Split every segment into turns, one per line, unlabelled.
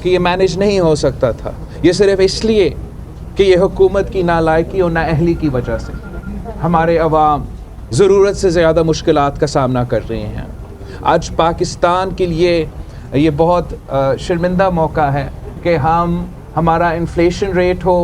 کہ یہ مینیج نہیں ہو سکتا تھا، یہ صرف اس لیے کہ یہ حکومت کی نالائکی اور نااہلی کی وجہ سے ہمارے عوام ضرورت سے زیادہ مشکلات کا سامنا کر رہے ہیں۔ آج پاکستان کے لیے یہ بہت شرمندہ موقع ہے کہ ہمارا انفلیشن ریٹ ہو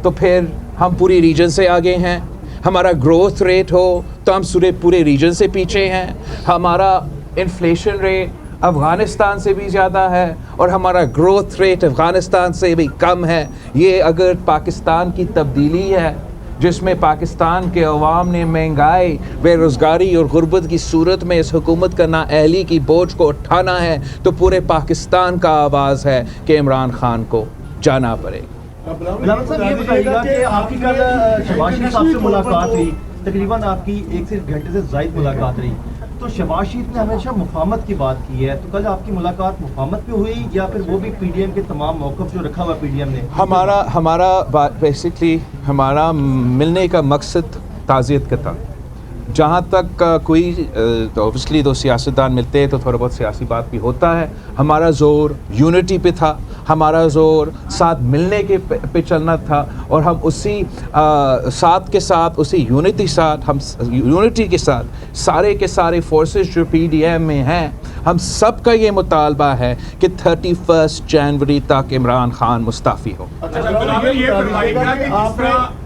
تو پھر ہم پوری ریجن سے آگے ہیں، ہمارا گروتھ ریٹ ہو تو ہم پورے ریجن سے پیچھے ہیں، ہمارا انفلیشن ریٹ افغانستان سے بھی زیادہ ہے اور ہمارا گروتھ ریٹ افغانستان سے بھی کم ہے۔ یہ اگر پاکستان کی تبدیلی ہے جس میں پاکستان کے عوام نے مہنگائی، بے روزگاری اور غربت کی صورت میں اس حکومت کا نااہلی کی بوجھ کو اٹھانا ہے، تو پورے پاکستان کا آواز ہے کہ عمران خان کو جانا پڑے گا۔
بلاول صاحب یہ بتائیے گا کہ آپ کی کل شہباز شریف صاحب سے ملاقات ہوئی، تقریباً آپ کی 1 سے 1 گھنٹے سے زائد ملاقات رہی، تو شہباز شریف نے ہمیشہ مفاہمت کی بات کی ہے، تو کل آپ کی ملاقات مفاہمت پہ ہوئی یا پھر وہ بھی پی ڈی ایم کے تمام موقف جو رکھا ہوا پی ڈی ایم نے؟
ہمارا بیسکلی ہمارا ملنے کا مقصد تعزیت کا تھا۔ جہاں تک کوئی اوبیسلی دو سیاستدان ملتے ہیں تو تھوڑا بہت سیاسی بات بھی ہوتا ہے، ہمارا زور یونٹی پہ تھا، ہمارا زور ساتھ ملنے کے پہ چلنا تھا، اور ہم اسی ساتھ کے ساتھ اسی یونٹی کے ساتھ سارے کے سارے فورسز جو پی ڈی ایم میں ہیں، ہم سب کا یہ مطالبہ ہے کہ 31 جنوری تک عمران خان مستعفی ہو۔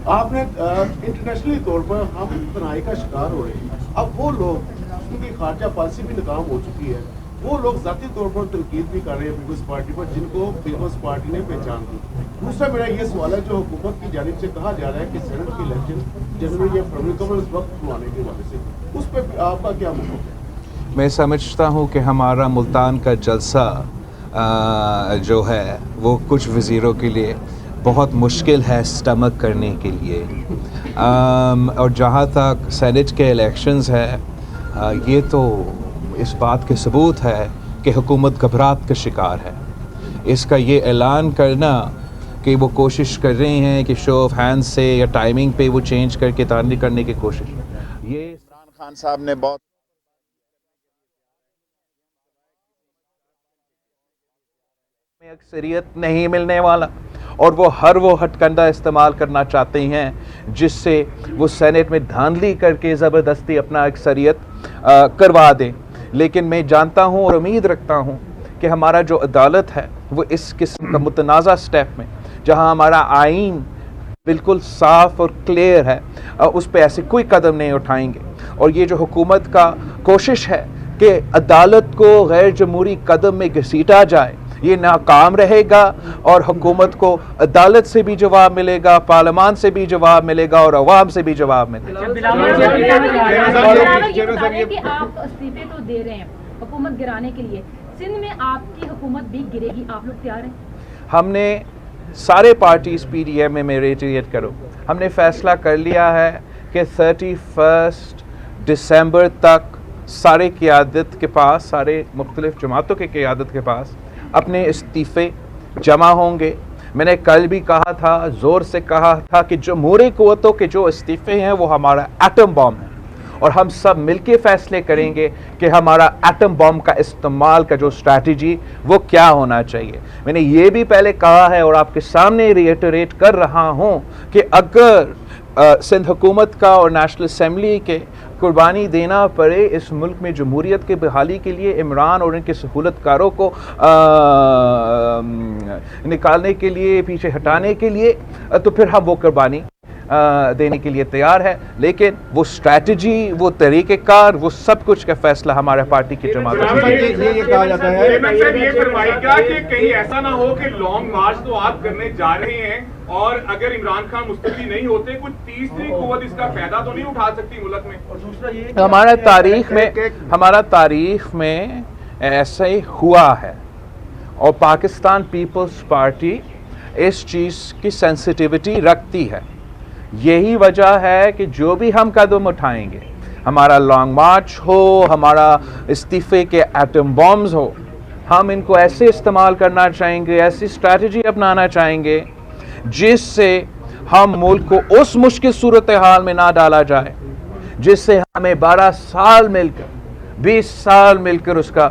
آپ نے انٹرنیشنلی طور پر ہم تنہائی کا شکار ہو رہے ہیں، اب وہ لوگ جن کی خارجہ پالیسی بھی ناکام ہو چکی ہے، وہ لوگ ذاتی طور پر تنقید بھی کر رہے ہیں پیپلز پارٹی پر، جن کو پیپلز پارٹی نے پہچان دی۔ دوسرا میرا یہ سوال ہے، جو حکومت کی جانب سے کہا جا رہا ہے کہ سینٹ کی الیکشن جنوری یا فروری کا اس وقت کروانے کے حوالے سے، اس پہ آپ کا کیا موقف ہے؟
میں سمجھتا ہوں کہ ہمارا ملتان کا جلسہ جو ہے وہ کچھ وزیروں کے لیے بہت مشکل ہے سٹمک کرنے کے لیے، اور جہاں تک سینٹ کے الیکشنز ہے، یہ تو اس بات کے ثبوت ہے کہ حکومت گھبراہٹ کا شکار ہے۔ اس کا یہ اعلان کرنا کہ وہ کوشش کر رہے ہیں کہ شو آف ہینڈ سے یا ٹائمنگ پہ وہ چینج کر کے تعریف کرنے کی کوشش، یہ عمران خان صاحب نے بہت اکثریت نہیں ملنے والا، اور وہ ہٹ کنڈا استعمال کرنا چاہتے ہیں جس سے وہ سینٹ میں دھاندلی کر کے زبردستی اپنا اکثریت کروا دیں۔ لیکن میں جانتا ہوں اور امید رکھتا ہوں کہ ہمارا جو عدالت ہے وہ اس قسم کا متنازع سٹیپ میں، جہاں ہمارا آئین بالکل صاف اور کلیئر ہے، اس پہ ایسے کوئی قدم نہیں اٹھائیں گے۔ اور یہ جو حکومت کا کوشش ہے کہ عدالت کو غیر جمہوری قدم میں گھسیٹا جائے، یہ ناکام رہے گا، اور حکومت کو عدالت سے بھی جواب ملے گا، پارلیمان سے بھی جواب ملے گا، اور عوام سے بھی جواب ملے گا۔
آپ استعفے تو دے رہے ہیں حکومت گرانے کے لیے، سندھ میں آپ کی حکومت بھی گرے گی، آپ لوگ تیار ہیں؟
ہم نے سارے پارٹیز پی ڈی ایم میں ریٹریٹ کرو، ہم نے فیصلہ کر لیا ہے کہ 31 دسمبر تک سارے قیادت کے پاس، سارے مختلف جماعتوں کے قیادت کے پاس اپنے استعفے جمع ہوں گے۔ میں نے کل بھی کہا تھا، زور سے کہا تھا کہ جمہوری قوتوں کے جو استعفے ہیں وہ ہمارا ایٹم بم ہے، اور ہم سب مل کے فیصلے کریں گے کہ ہمارا ایٹم بم کا استعمال کا جو اسٹریٹجی وہ کیا ہونا چاہیے۔ میں نے یہ بھی پہلے کہا ہے اور آپ کے سامنے ریٹریٹ کر رہا ہوں کہ اگر سندھ حکومت کا اور نیشنل اسمبلی کے قربانی دینا پڑے اس ملک میں جمہوریت کے بحالی کے لیے، عمران اور ان کے سہولت کاروں کو نکالنے کے لیے، پیچھے ہٹانے کے لیے، تو پھر ہم وہ قربانی دینے کے لیے تیار ہے۔ لیکن وہ اسٹریٹجی، وہ طریقہ کار، وہ سب کچھ کا فیصلہ ہمارے پارٹی کی جماعت
یہ کہا جاتا ہے
یہ فرمائے گا کہ کہیں ایسا نہ ہو کہ لانگ مارچ تو آپ کرنے جا رہے ہیں، اور اگر عمران خان مستعفی نہیں ہوتے کچھ تیسری قوت اس کا فائدہ تو نہیں اٹھا سکتی ملک میں؟
اور دوسرا یہ
ہمارا تاریخ میں ایسا ہی ہوا ہے، اور پاکستان پیپلز پارٹی اس چیز کی سینسٹیوٹی رکھتی ہے۔ یہی وجہ ہے کہ جو بھی ہم قدم اٹھائیں گے، ہمارا لانگ مارچ ہو، ہمارا استعفے کے ایٹم بمز ہو، ہم ان کو ایسے استعمال کرنا چاہیں گے، ایسی اسٹریٹجی اپنانا چاہیں گے جس سے ہم ملک کو اس مشکل صورتحال میں نہ ڈالا جائے جس سے ہمیں 12 سال مل کر 20 سال مل کر اس کا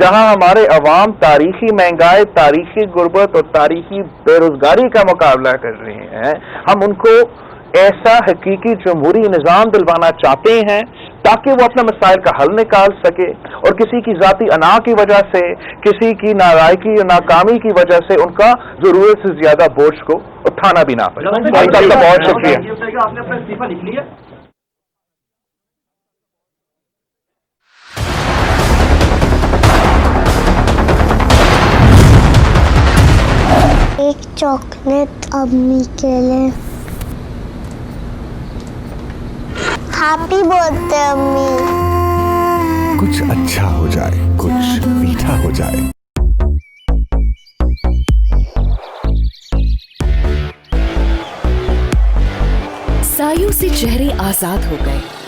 جہاں ہمارے عوام تاریخی مہنگائی، تاریخی غربت اور تاریخی بے روزگاری کا مقابلہ کر رہے ہیں، ہم ان کو ایسا حقیقی جمہوری نظام دلوانا چاہتے ہیں تاکہ وہ اپنے مسائل کا حل نکال سکے اور کسی کی ذاتی انا کی وجہ سے، کسی کی نالائکی یا ناکامی کی وجہ سے ان کا ضرورت سے زیادہ بوجھ کو اٹھانا بھی نہ پڑے۔ آپ کا بہت شکریہ۔
آپ نے اپنا استعفیٰ لکھ لیا؟
ایک چاکلیٹ امی کے لیے۔ ہیپی برتھ ڈے امی۔
کچھ اچھا ہو جائے، کچھ میٹھا ہو جائے۔
سایوں سے چہرے آزاد ہو گئے،